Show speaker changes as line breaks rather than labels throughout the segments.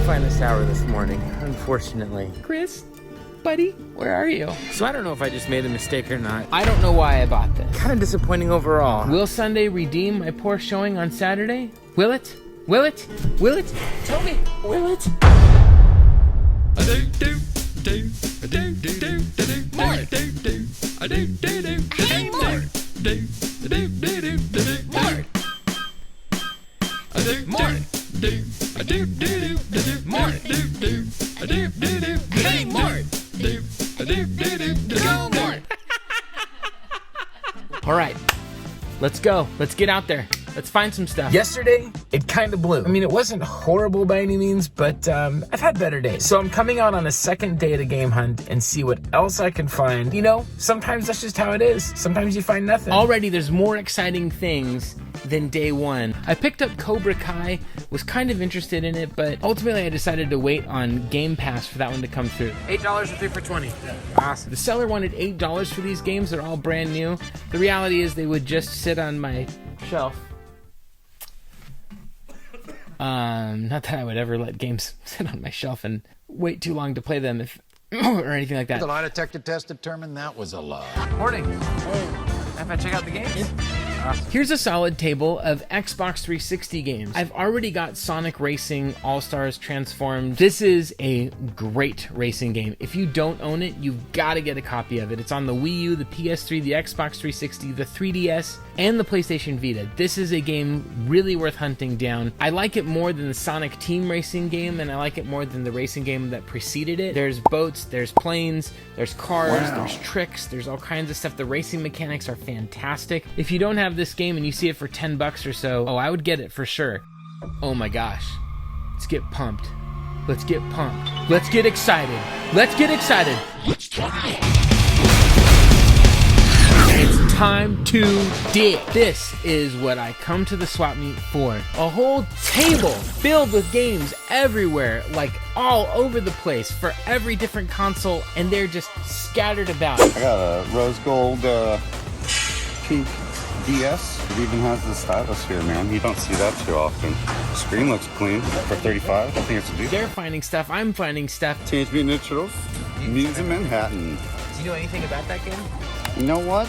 finest hour this morning, unfortunately. Chris, buddy, where are you? So I don't know if I just made a mistake or not. I don't know why I bought this. Kind of disappointing overall. Will Sunday redeem my poor showing on Saturday? Will it? Will it? Will it? Tell me, will it? Mort! Hey, Mort! Mort! Mort! Mort! Hey, Mort! Go, Mort! All right, let's go. Let's get out there. Let's find some stuff. Yesterday, it kind of blew. I mean, it wasn't horrible by any means, but I've had better days. So I'm coming out on a second day of the game hunt and see what else I can find. You know, sometimes that's just how it is. Sometimes you find nothing. Already, there's more exciting things than day one. I picked up Cobra Kai, was kind of interested in it, but ultimately I decided to wait on Game Pass for that one to come through. $8 or 3 for $20. Awesome. The seller wanted $8 for these games. They're all brand new. The reality is they would just sit on my shelf. Not that I would ever let games sit on my shelf and wait too long to play them if or anything like that.
The lie detector test determined that was a lie.
Morning. Have I check out the games? Yeah. Awesome. Here's a solid table of Xbox 360 games. I've already got Sonic Racing All-Stars Transformed. This is a great racing game. If you don't own it, you've got to get a copy of it. It's on the Wii U, the PS3, the Xbox 360, the 3DS, and the PlayStation Vita. This is a game really worth hunting down. I like it more than the Sonic Team Racing game, and I like it more than the racing game that preceded it. There's boats, there's planes, there's cars, there's tricks, there's all kinds of stuff. The racing mechanics are fantastic. If you don't have this game and you see it for $10 or so, oh, I would get it for sure. Oh my gosh. Let's get pumped. Let's get pumped. Let's get excited. Let's get excited. Let's try. It's time to dig. This is what I come to the swap meet for. A whole table filled with games everywhere, like all over the place for every different console, and they're just scattered about.
I got a rose gold pink DS. It even has the stylus here, man. You don't see that too often. The screen looks clean for $35. I think it's a decent.
They're finding stuff. I'm finding stuff.
Teenage Mutant Ninja Turtles. Mutants in Manhattan.
Do you know anything about that game?
You know what?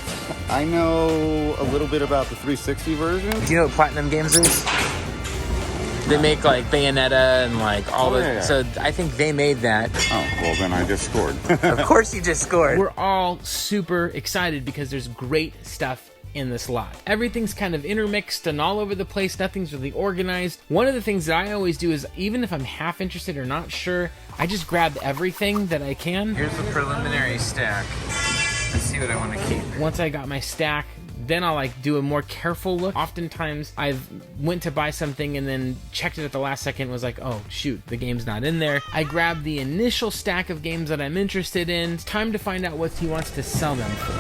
I know a little bit about the 360 version.
Do you know what Platinum Games is? They make like Bayonetta and like all the. Yeah. So I think they made that.
Oh, well then I just scored.
Of course you just scored. We're all super excited because there's great stuff in this lot. Everything's kind of intermixed and all over the place. Nothing's really organized. One of the things that I always do is, even if I'm half interested or not sure, I just grab everything that I can. Here's the preliminary stack. Let's see what I want to keep. Once I got my stack, then I'll like do a more careful look. Oftentimes I've went to buy something and then checked it at the last second and was like, oh shoot, the game's not in there. I grab the initial stack of games that I'm interested in. It's time to find out what he wants to sell them for.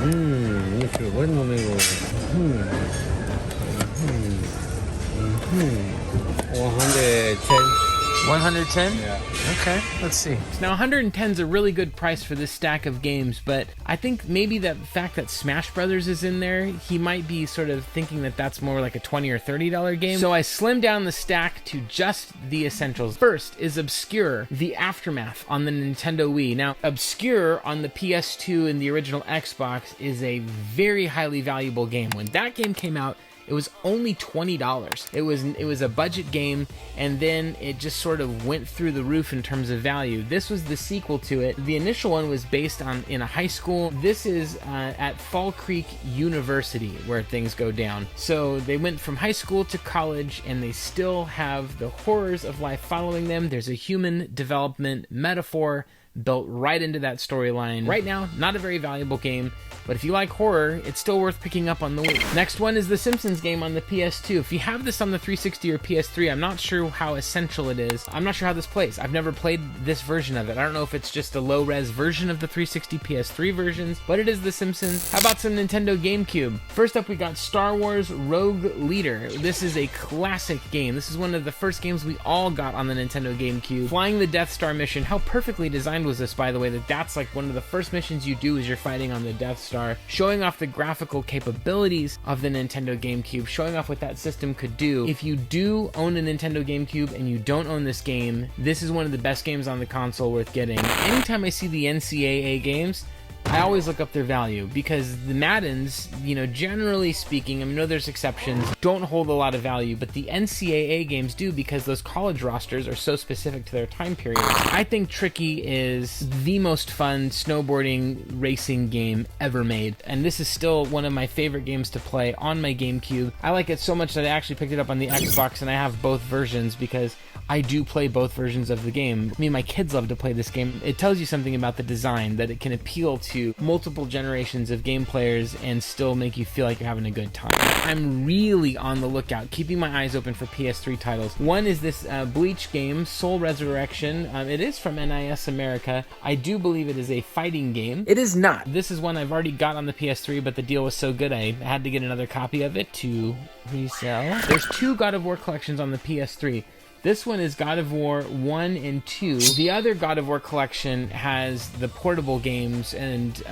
110? Yeah. Okay, let's see. Now 110 is a really good price for this stack of games, but I think maybe the fact that Smash Brothers is in there, he might be sort of thinking that that's more like a $20 or $30 game. So I slimmed down the stack to just the essentials. First is Obscure, The Aftermath on the Nintendo Wii. Now, Obscure on the PS2 and the original Xbox is a very highly valuable game. When that game came out, it was only $20. It was a budget game, and then it just sort of went through the roof in terms of value. This was the sequel to it. The initial one was based in a high school. This is at Fall Creek University where things go down. So they went from high school to college, and they still have the horrors of life following them. There's a human development metaphor built right into that storyline. Right now, not a very valuable game, but if you like horror, it's still worth picking up on the Wii. Next one is the Simpsons game on the PS2. If you have this on the 360 or PS3, I'm not sure how essential it is. I'm not sure how this plays. I've never played this version of it. I don't know if it's just a low-res version of the 360 PS3 versions, but it is the Simpsons. How about some Nintendo GameCube? First up, we got Star Wars Rogue Leader. This is a classic game. This is one of the first games we all got on the Nintendo GameCube. Flying the Death Star mission. How perfectly designed planned was this, by the way, that's like one of the first missions you do as you're fighting on the Death Star, showing off the graphical capabilities of the Nintendo GameCube, showing off what that system could do. If you do own a Nintendo GameCube and you don't own this game, this is one of the best games on the console worth getting. Anytime I see the NCAA games, I always look up their value, because the Maddens, you know, generally speaking, I know there's exceptions, don't hold a lot of value, but the NCAA games do, because those college rosters are so specific to their time period. I think Tricky is the most fun snowboarding racing game ever made, and this is still one of my favorite games to play on my GameCube. I like it so much that I actually picked it up on the Xbox, and I have both versions because I do play both versions of the game. Me and my kids love to play this game. It tells you something about the design, that it can appeal to multiple generations of game players and still make you feel like you're having a good time. I'm really on the lookout, keeping my eyes open for PS3 titles. One is this Bleach game, Soul Resurrection. It is from NIS America. I do believe it is a fighting game. It is not. This is one I've already got on the PS3, but the deal was so good I had to get another copy of it to resell. There's 2 God of War collections on the PS3. This one is God of War 1 and 2. The other God of War collection has the portable games and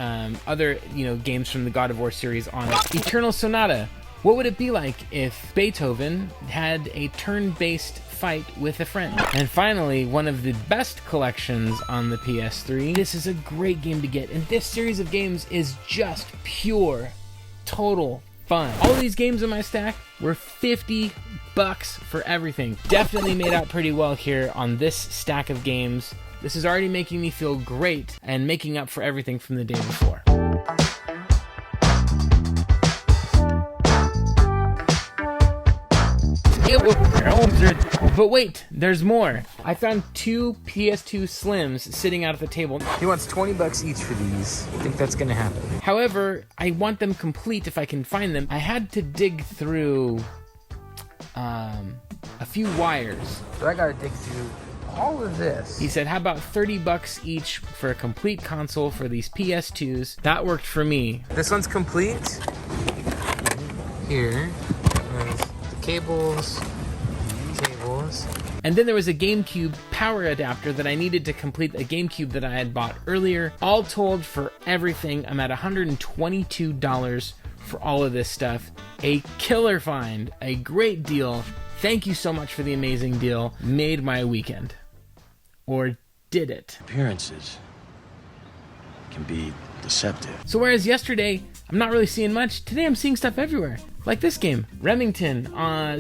other, games from the God of War series on it. Eternal Sonata. What would it be like if Beethoven had a turn-based fight with a friend? And finally, one of the best collections on the PS3. This is a great game to get, and this series of games is just pure, total fun. All of these games in my stack were $50 for everything. Definitely made out pretty well here on this stack of games. This is already making me feel great and making up for everything from the day before. But wait, there's more. I found 2 PS2 Slims sitting out at the table. He wants $20 each for these. I think that's gonna happen. However, I want them complete if I can find them. I had to dig through a few wires. So I gotta dig through all of this. He said, how about $30 each for a complete console for these PS2s? That worked for me. This one's complete. Here. There's the cables. And then there was a GameCube power adapter that I needed to complete a GameCube that I had bought earlier. All told, for everything, I'm at $122 for all of this stuff. A killer find, a great deal. Thank you so much for the amazing deal. Made my weekend. Or did it?
Appearances can be deceptive.
So whereas yesterday I'm not really seeing much, today I'm seeing stuff everywhere. Like this game, Remington,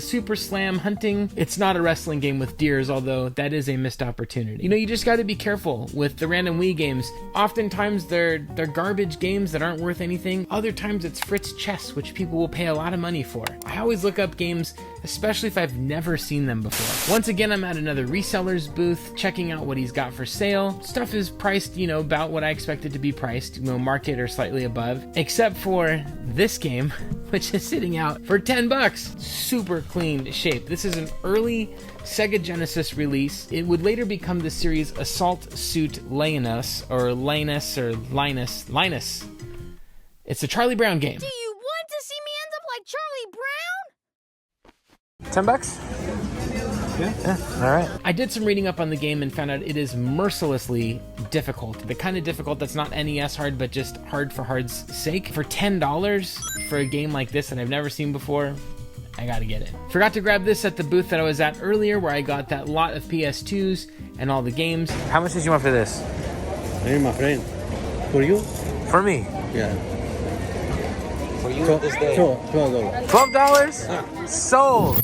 Super Slam Hunting. It's not a wrestling game with deers, although that is a missed opportunity. You just got to be careful with the random Wii games. Oftentimes they're garbage games that aren't worth anything. Other times it's Fritz Chess, which people will pay a lot of money for. I always look up games, especially if I've never seen them before. Once again, I'm at another reseller's booth, checking out what he's got for sale. Stuff is priced, about what I expect it to be priced, market or slightly above, except for this game, which is sitting out for $10. Super clean shape. This is an early Sega Genesis release. It would later become the series Assault Suit Linus. It's a Charlie Brown game.
Do you want to see me end up like Charlie Brown?
$10? Yeah, all right. I did some reading up on the game and found out it is mercilessly difficult. The kind of difficult that's not NES hard, but just hard for hard's sake. For $10 for a game like this that I've never seen before, I gotta get it. Forgot to grab this at the booth that I was at earlier, where I got that lot of PS2s and all the games. How much did you want for this?
Hey, my friend. For you?
For me?
Yeah.
For you this day.
$12.
$12? Sold!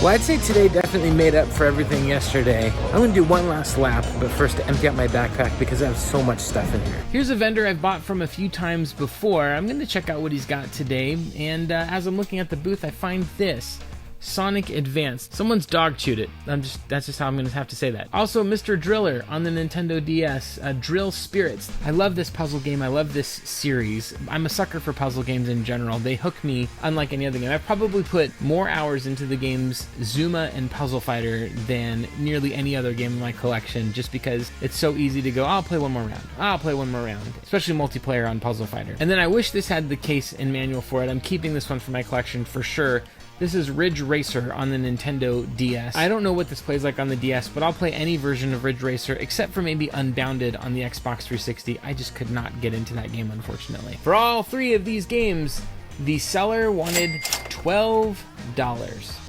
Well, I'd say today definitely made up for everything yesterday. I'm gonna do one last lap, but first to empty out my backpack because I have so much stuff in here. Here's a vendor I've bought from a few times before. I'm gonna check out what he's got today, and as I'm looking at the booth, I find this. Sonic Advanced. Someone's dog chewed it. That's just how I'm gonna have to say that. Also, Mr. Driller on the Nintendo DS, Drill Spirits. I love this puzzle game. I love this series. I'm a sucker for puzzle games in general. They hook me unlike any other game. I've probably put more hours into the games Zuma and Puzzle Fighter than nearly any other game in my collection, just because it's so easy to go, I'll play one more round. I'll play one more round. Especially multiplayer on Puzzle Fighter. And then I wish this had the case and manual for it. I'm keeping this one for my collection for sure. This is Ridge Racer on the Nintendo DS. I don't know what this plays like on the DS, but I'll play any version of Ridge Racer except for maybe Unbounded on the Xbox 360. I just could not get into that game, unfortunately. For all three of these games, the seller wanted $12.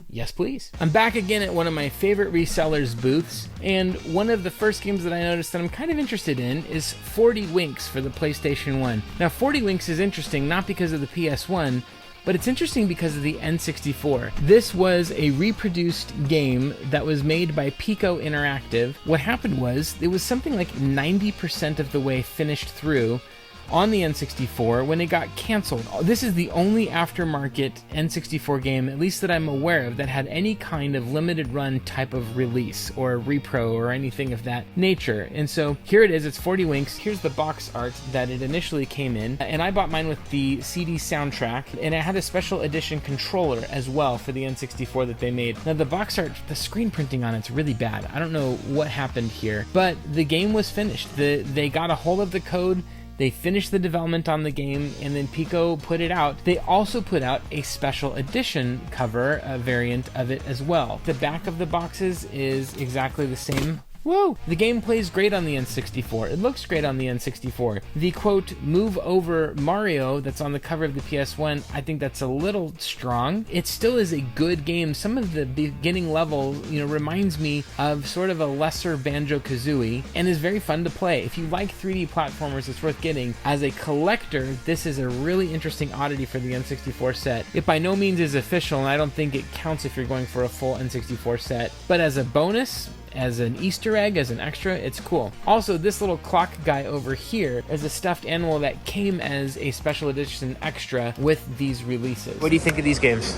Yes, please. I'm back again at one of my favorite resellers' booths, and one of the first games that I noticed that I'm kind of interested in is 40 Winks for the PlayStation 1. Now, 40 Winks is interesting not because of the PS1, but it's interesting because of the N64. This was a reproduced game that was made by Piko Interactive. What happened was, it was something like 90% of the way finished through on the N64 when it got canceled. This is the only aftermarket N64 game, at least that I'm aware of, that had any kind of limited run type of release or repro or anything of that nature. And so here it is, it's 40 Winks. Here's the box art that it initially came in, and I bought mine with the CD soundtrack, and it had a special edition controller as well for the N64 that they made. Now the box art, the screen printing on it's really bad. I don't know what happened here, but the game was finished. They got a hold of the code, they finished the development on the game, and then Piko put it out. They also put out a special edition cover, a variant of it as well. The back of the boxes is exactly the same. Whoa! The game plays great on the N64. It looks great on the N64. The quote, move over Mario that's on the cover of the PS1, I think that's a little strong. It still is a good game. Some of the beginning level, reminds me of sort of a lesser Banjo-Kazooie and is very fun to play. If you like 3D platformers, it's worth getting. As a collector, this is a really interesting oddity for the N64 set. It by no means is official, and I don't think it counts if you're going for a full N64 set. But as a bonus, as an Easter egg, as an extra, it's cool. Also, this little clock guy over here is a stuffed animal that came as a special edition extra with these releases. What do you think of these games?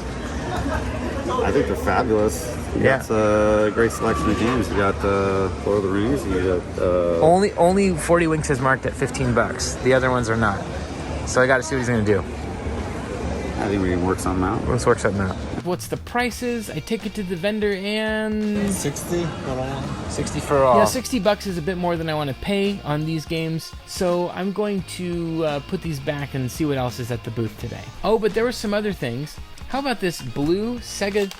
I think they're fabulous. You got a great selection of games. You got Lord of the Rings. You got
only 40 Winks is marked at $15. The other ones are not. So I got to see what he's gonna do.
I think we can work something out.
Let's work something out. What's the prices? I take it to the vendor and
60 for all.
60 for all. Yeah, $60 is a bit more than I want to pay on these games, so I'm going to put these back and see what else is at the booth today. Oh, but there were some other things. How about this blue Sega?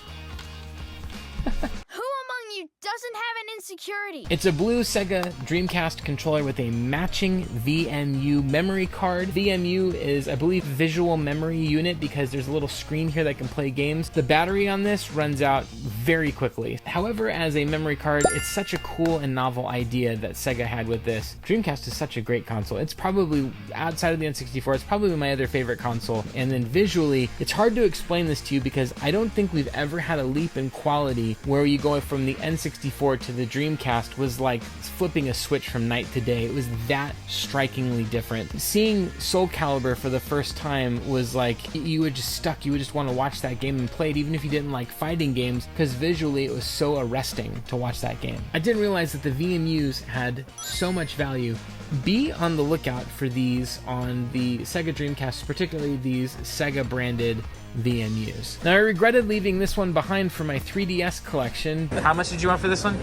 Who among you doesn't have an insecurity?
It's a blue Sega Dreamcast controller with a matching VMU memory card. VMU is, I believe, visual memory unit, because there's a little screen here that can play games. The battery on this runs out very quickly. However, as a memory card, it's such a cool and novel idea that Sega had with this. Dreamcast is such a great console. It's probably, outside of the N64, it's probably my other favorite console. And then visually, it's hard to explain this to you because I don't think we've ever had a leap in quality where you go from the N64 to the Dreamcast was like flipping a switch from night to day. It was that strikingly different. Seeing Soul Calibur for the first time was like, you were just stuck. You would just want to watch that game and play it, even if you didn't like fighting games, because visually it was so arresting to watch that game. I didn't realize that the VMUs had so much value. Be on the lookout for these on the Sega Dreamcast, particularly these Sega branded VMUs. Now, I regretted leaving this one behind for my 3DS collection. How much did you want for this one?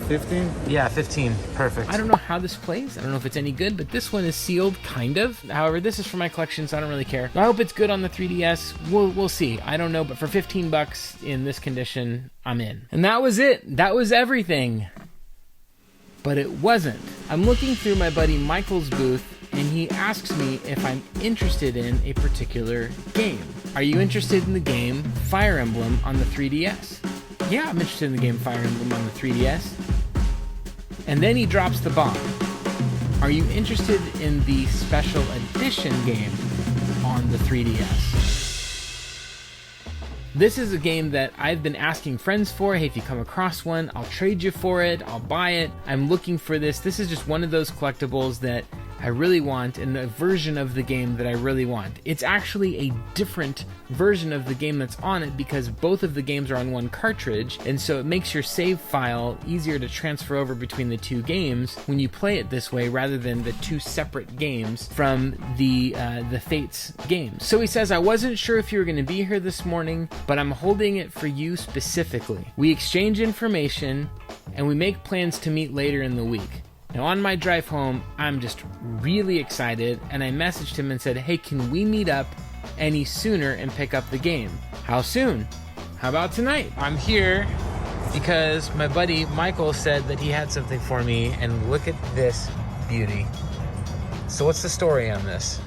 15?
Yeah, 15. Perfect. I don't know how this plays. I don't know if it's any good, but this one is sealed, kind of. However, this is for my collection, so I don't really care. I hope it's good on the 3DS. We'll see. I don't know, but for $15 in this condition, I'm in. And that was it. That was everything. But it wasn't. I'm looking through my buddy Michael's booth, and he asks me if I'm interested in a particular game. Are you interested in the game Fire Emblem on the 3DS? Yeah, I'm interested in the game Fire Emblem on the 3DS. And then he drops the bomb. Are you interested in the special edition game on the 3DS? This is a game that I've been asking friends for. Hey, if you come across one, I'll trade you for it. I'll buy it. I'm looking for this. This is just one of those collectibles that I really want and the version of the game that I really want. It's actually a different version of the game that's on it because both of the games are on one cartridge, and so it makes your save file easier to transfer over between the two games when you play it this way rather than the two separate games from the Fates games. So he says, I wasn't sure if you were going to be here this morning, but I'm holding it for you specifically. We exchange information and we make plans to meet later in the week. Now on my drive home, I'm just really excited, and I messaged him and said, hey, can we meet up any sooner and pick up the game? How soon? How about tonight? I'm here because my buddy Michael said that he had something for me, and look at this beauty. So what's the story on this?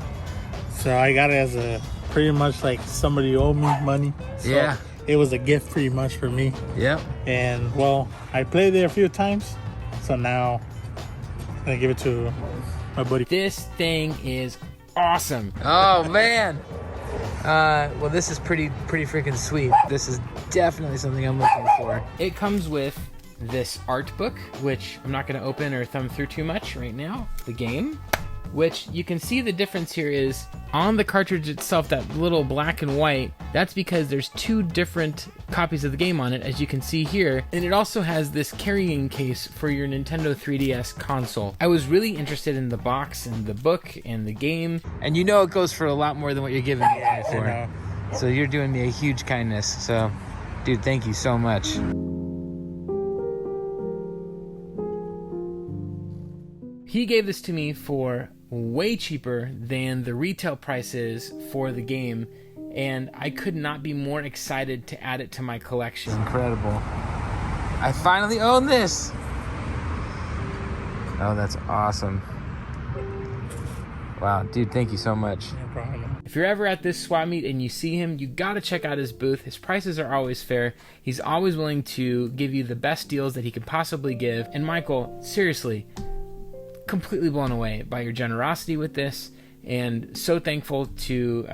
So I got it as a pretty much like somebody owed me money. So
Yeah.
It was a gift pretty much for me.
Yep.
And well, I played it a few times. So now I'm gonna give it to my buddy.
This thing is awesome. Oh man. Well, this is pretty freaking sweet. This is definitely something I'm looking for. It comes with this art book, which I'm not going to open or thumb through too much right now. The game, which you can see the difference here is on the cartridge itself, that little black and white, that's because there's two different copies of the game on it, as you can see here. And it also has this carrying case for your Nintendo 3DS console. I was really interested in the box and the book and the game. And you know it goes for a lot more than what you're giving me for. So you're doing me a huge kindness. So, dude, thank you so much. He gave this to me for way cheaper than the retail prices for the game, and I could not be more excited to add it to my collection. Incredible. I finally own this. Oh, that's awesome. Wow, dude, thank you so much.
No problem.
If you're ever at this swap meet and you see him, you gotta check out his booth. His prices are always fair. He's always willing to give you the best deals that he can possibly give. And Michael, seriously, completely blown away by your generosity with this, and so thankful to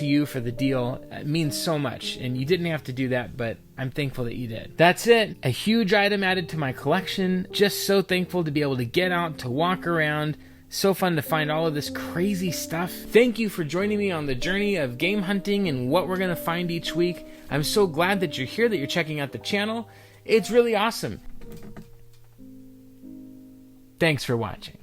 you for the deal. It means so much, and you didn't have to do that, but I'm thankful that you did. That's it. A huge item added to my collection. Just so thankful to be able to get out, to walk around. So fun to find all of this crazy stuff. Thank you for joining me on the journey of game hunting and what we're going to find each week. I'm so glad that you're here, that you're checking out the channel. It's really awesome. Thanks for watching.